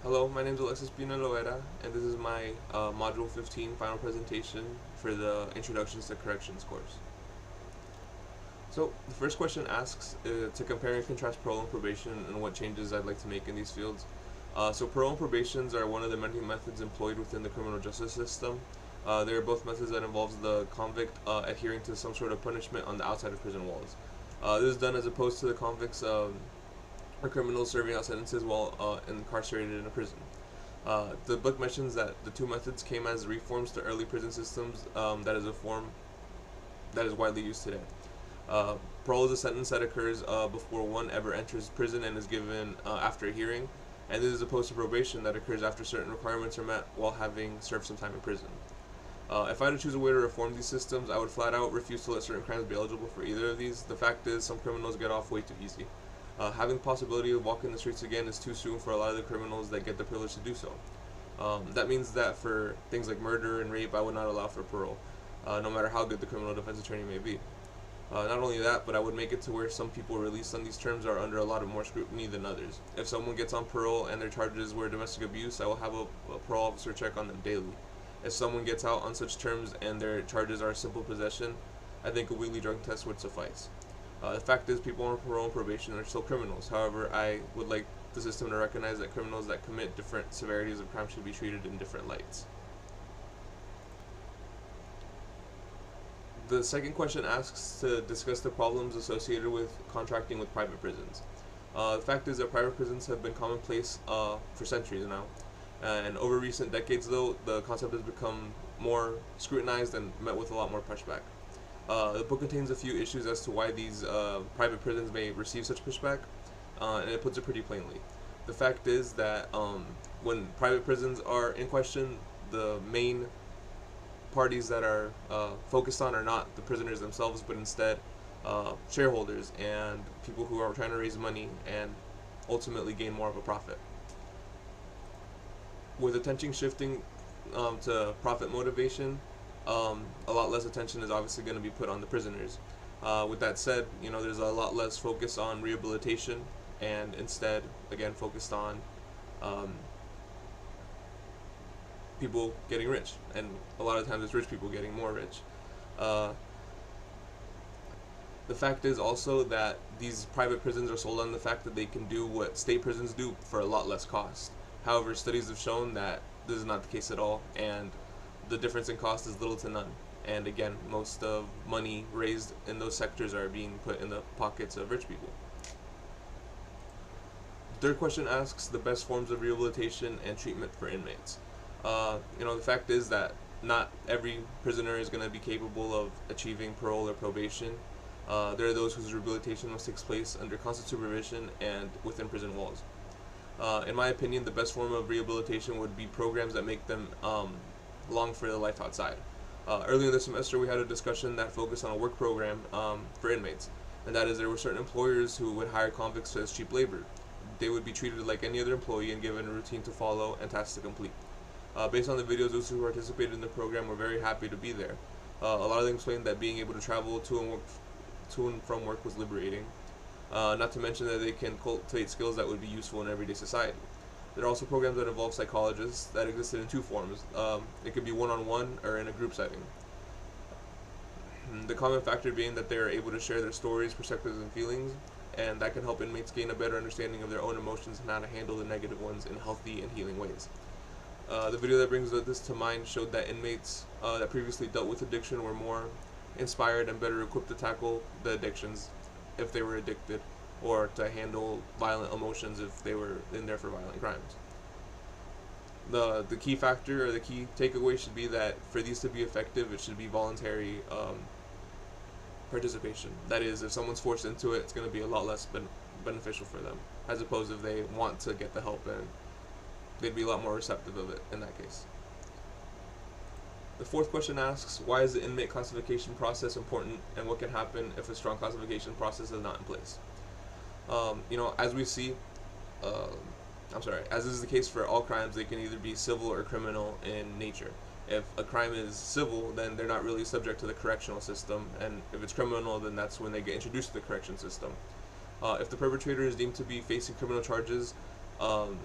Hello, my name is Alexis Pina Loera, and this is my Module 15 final presentation for the Introductions to Corrections course. So, the first question asks to compare and contrast parole and probation and what changes I'd like to make in these fields. Parole and probations are one of the many methods employed within the criminal justice system. They are both methods that involves the convict adhering to some sort of punishment on the outside of prison walls. This is done as opposed to the convicts or criminals serving out sentences while incarcerated in a prison. The book mentions that the two methods came as reforms to early prison systems. That is a form that is widely used today. Uh, Parole is a sentence that occurs before one ever enters prison and is given after a hearing, and this is opposed to probation that occurs after certain requirements are met while having served some time in prison. If I had to choose a way to reform these systems, I would flat out refuse to let certain crimes be eligible for either of these. The fact is, some criminals get off way too easy. Having the possibility of walking the streets again is too soon for a lot of the criminals that get the privilege to do so. That means that for things like murder and rape, I would not allow for parole, no matter how good the criminal defense attorney may be. Not only that, but I would make it to where some people released on these terms are under a lot of more scrutiny than others. If someone gets on parole and their charges were domestic abuse, I will have a parole officer check on them daily. If someone gets out on such terms and their charges are simple possession, I think a weekly drug test would suffice. The fact is, people on parole and probation are still criminals. However, I would like the system to recognize that criminals that commit different severities of crime should be treated in different lights. The second question asks to discuss the problems associated with contracting with private prisons. The fact is that private prisons have been commonplace for centuries now, and over recent decades, though, the concept has become more scrutinized and met with a lot more pushback. The book contains a few issues as to why these private prisons may receive such pushback, and it puts it pretty plainly. The fact is that when private prisons are in question, the main parties that are focused on are not the prisoners themselves, but instead shareholders and people who are trying to raise money and ultimately gain more of a profit. With attention shifting to profit motivation, a lot less attention is obviously going to be put on the prisoners. With that said, there's a lot less focus on rehabilitation and instead, again, focused on um, people getting rich. And a lot of times it's rich people getting more rich. Uh, the fact is also that these private prisons are sold on the fact that they can do what state prisons do for a lot less cost. However, studies have shown that this is not the case at all, and the difference in cost is little to none. And again, most of money raised in those sectors are being put in the pockets of rich people. Third question asks the best forms of rehabilitation and treatment for inmates. The fact is that not every prisoner is going to be capable of achieving parole or probation. There are those whose rehabilitation must take place under constant supervision and within prison walls. In my opinion, the best form of rehabilitation would be programs that make them long for the life outside. Earlier in the semester, we had a discussion that focused on a work program for inmates, and that is there were certain employers who would hire convicts as cheap labor. They would be treated like any other employee and given a routine to follow and tasks to complete. Based on the videos, those who participated in the program were very happy to be there. A lot of them explained that being able to travel to and from work was liberating. Not to mention that they can cultivate skills that would be useful in everyday society. There are also programs that involve psychologists that existed in two forms. It could be one-on-one or in a group setting. The common factor being that they are able to share their stories, perspectives, and feelings, and that can help inmates gain a better understanding of their own emotions and how to handle the negative ones in healthy and healing ways. The video that brings this to mind showed that inmates that previously dealt with addiction were more inspired and better equipped to tackle the addictions if they were addicted, or to handle violent emotions if they were in there for violent crimes. The key factor or the key takeaway should be that for these to be effective, it should be voluntary participation. That is, if someone's forced into it, it's going to be a lot less beneficial for them, as opposed if they want to get the help, and they'd be a lot more receptive of it in that case. The fourth question asks, why is the inmate classification process important, and what can happen if a strong classification process is not in place? As we see, uh, as is the case for all crimes, they can either be civil or criminal in nature. If a crime is civil, then they're not really subject to the correctional system, and if it's criminal, then that's when they get introduced to the correction system. If the perpetrator is deemed to be facing criminal charges, um,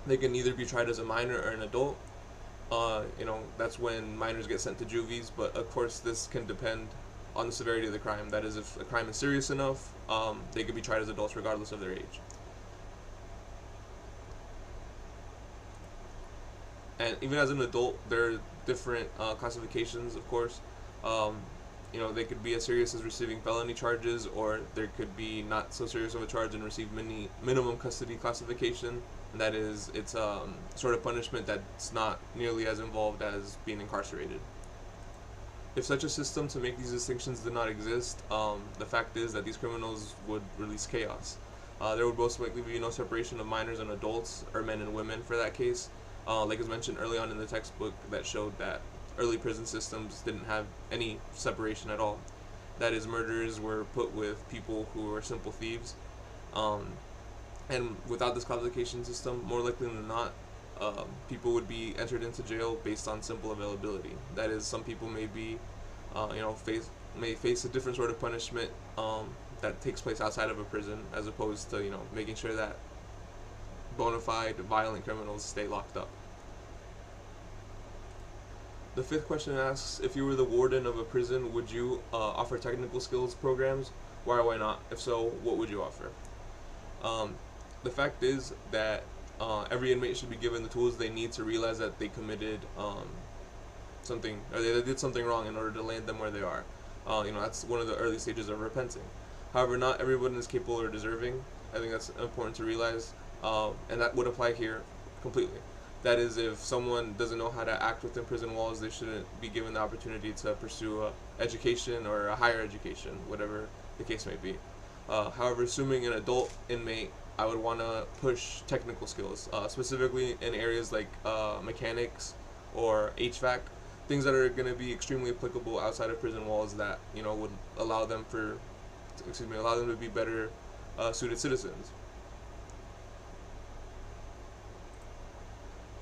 They can either be tried as a minor or an adult. That's when minors get sent to juvies, but of course this can depend on the severity of the crime. That is, if a crime is serious enough, they could be tried as adults regardless of their age. And even as an adult, there are different classifications, of course. Um, they could be as serious as receiving felony charges, or there could be not so serious of a charge and receive minimum custody classification. And that is, it's sort of punishment that's not nearly as involved as being incarcerated. If such a system to make these distinctions did not exist, the fact is that these criminals would release chaos. There would most likely be no separation of minors and adults, or men and women for that case. Like as mentioned early on in the textbook, that showed that early prison systems didn't have any separation at all. That is, murderers were put with people who were simple thieves. And without this classification system, more likely than not, people would be entered into jail based on simple availability. That is, some people may be, face a different sort of punishment that takes place outside of a prison, as opposed to making sure that bona fide violent criminals stay locked up. The fifth question asks, if you were the warden of a prison, would you offer technical skills programs? Why or why not? If so, what would you offer? The fact is that every inmate should be given the tools they need to realize that they committed something, or they did something wrong in order to land them where they are. That's one of the early stages of repenting. However, not everyone is capable or deserving. I think that's important to realize, and that would apply here completely. That is, if someone doesn't know how to act within prison walls, they shouldn't be given the opportunity to pursue education or a higher education, whatever the case may be. However, assuming an adult inmate, I would want to push technical skills, specifically in areas like mechanics or HVAC, things that are going to be extremely applicable outside of prison walls that would allow them to be better suited citizens.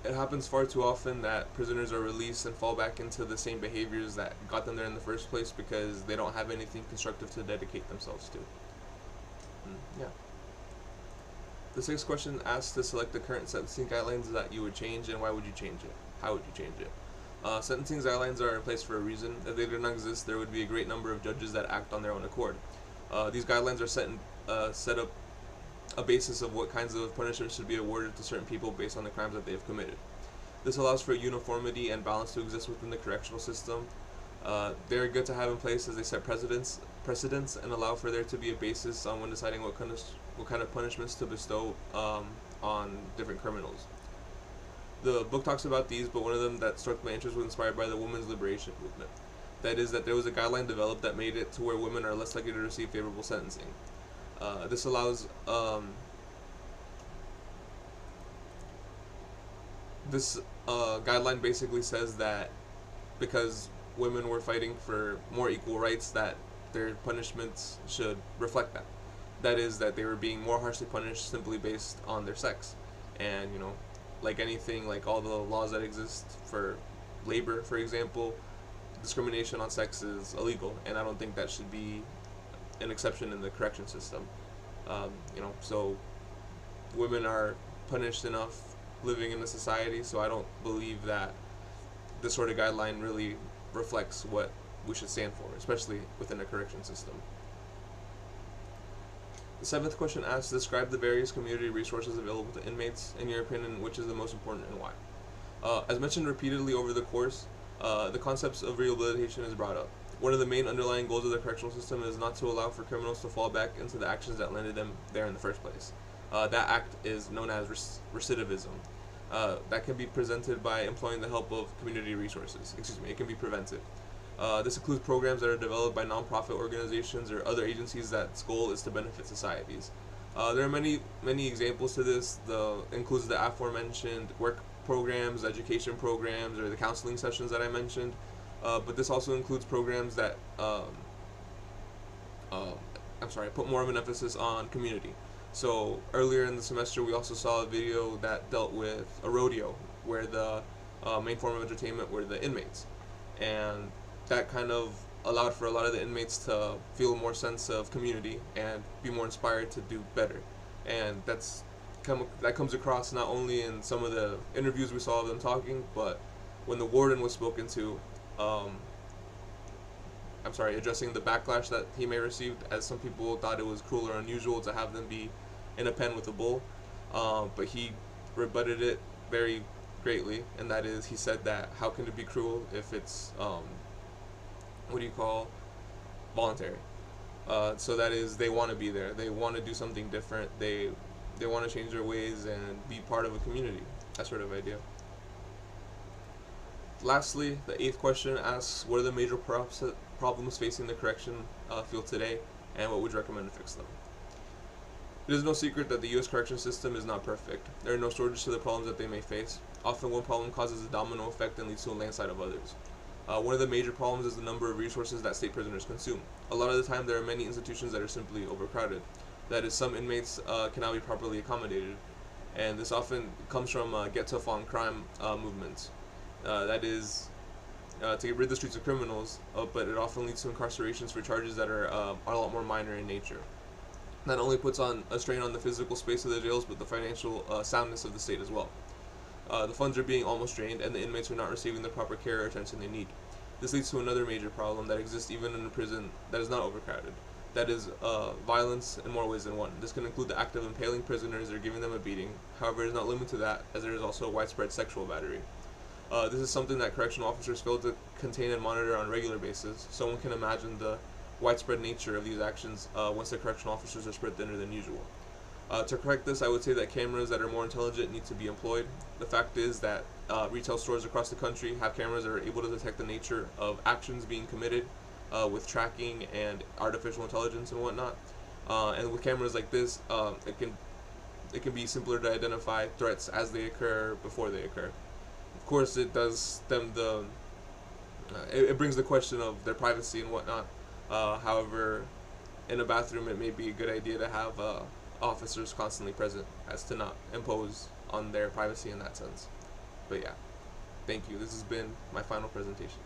It happens far too often that prisoners are released and fall back into the same behaviors that got them there in the first place because they don't have anything constructive to dedicate themselves to. Yeah. The sixth question asks to select the current sentencing guidelines that you would change, and why would you change it? How would you change it? Sentencing guidelines are in place for a reason. If they did not exist, there would be a great number of judges that act on their own accord. These guidelines are set up a basis of what kinds of punishments should be awarded to certain people based on the crimes that they have committed. This allows for uniformity and balance to exist within the correctional system. They're good to have in place as they set precedents and allow for there to be a basis on when deciding what kind of punishments to bestow on different criminals. The book talks about these, but one of them that struck my interest was inspired by the women's liberation movement. That is, that there was a guideline developed that made it to where women are less likely to receive favorable sentencing. This allows this guideline basically says that because women were fighting for more equal rights, that their punishments should reflect that. That is, that they were being more harshly punished simply based on their sex. And like anything, like all the laws that exist for labor, for example, discrimination on sex is illegal, and I don't think that should be an exception in the correction system. So women are punished enough living in the society, so I don't believe that this sort of guideline really reflects what we should stand for, especially within a correction system. The seventh question asks, describe the various community resources available to inmates. In your opinion, which is the most important and why? As mentioned repeatedly over the course, the concepts of rehabilitation is brought up. One of the main underlying goals of the correctional system is not to allow for criminals to fall back into the actions that landed them there in the first place. That act is known as recidivism. That can be presented by employing the help of community resources. It can be prevented. This includes programs that are developed by nonprofit organizations or other agencies that's goal is to benefit societies. There are many examples to this. Includes the aforementioned work programs, education programs, or the counseling sessions that I mentioned. But this also includes programs that put more of an emphasis on community. So earlier in the semester, we also saw a video that dealt with a rodeo, where the main form of entertainment were the inmates, and that kind of allowed for a lot of the inmates to feel more sense of community and be more inspired to do better. And that's that comes across not only in some of the interviews we saw of them talking, but when the warden was spoken to, um, addressing the backlash that he may have received, as some people thought it was cruel or unusual to have them be in a pen with a bull, but he rebutted it very greatly, and that is, he said that how can it be cruel if it's what do you call voluntary? So that is, they want to be there. They want to do something different. They want to change their ways and be part of a community. That sort of idea. Lastly, the eighth question asks, what are the major problems facing the correction field today, and what would you recommend to fix them? It is no secret that the U.S. correction system is not perfect. There are no shortage to the problems that they may face. Often one problem causes a domino effect and leads to a landslide of others. One of the major problems is the number of resources that state prisoners consume. A lot of the time, there are many institutions that are simply overcrowded. That is, some inmates cannot be properly accommodated, and this often comes from get tough on crime movements. That is, to get rid of the streets of criminals, but it often leads to incarcerations for charges that are a lot more minor in nature. Not only puts on a strain on the physical space of the jails, but the financial soundness of the state as well. The funds are being almost drained, and the inmates are not receiving the proper care or attention they need. This leads to another major problem that exists even in a prison that is not overcrowded. That is, violence in more ways than one. This can include the act of impaling prisoners or giving them a beating. However, it is not limited to that, as there is also widespread sexual battery. This is something that correctional officers fail to contain and monitor on a regular basis, so one can imagine the widespread nature of these actions once the correctional officers are spread thinner than usual. To correct this, I would say that cameras that are more intelligent need to be employed. The fact is that retail stores across the country have cameras that are able to detect the nature of actions being committed with tracking and artificial intelligence and whatnot. And with cameras like this, it can be simpler to identify threats as they occur before they occur. Of course, it does them it brings the question of their privacy and whatnot. However, in a bathroom, it may be a good idea to have officers constantly present, as to not impose on their privacy in that sense. But yeah, thank you. This has been my final presentation.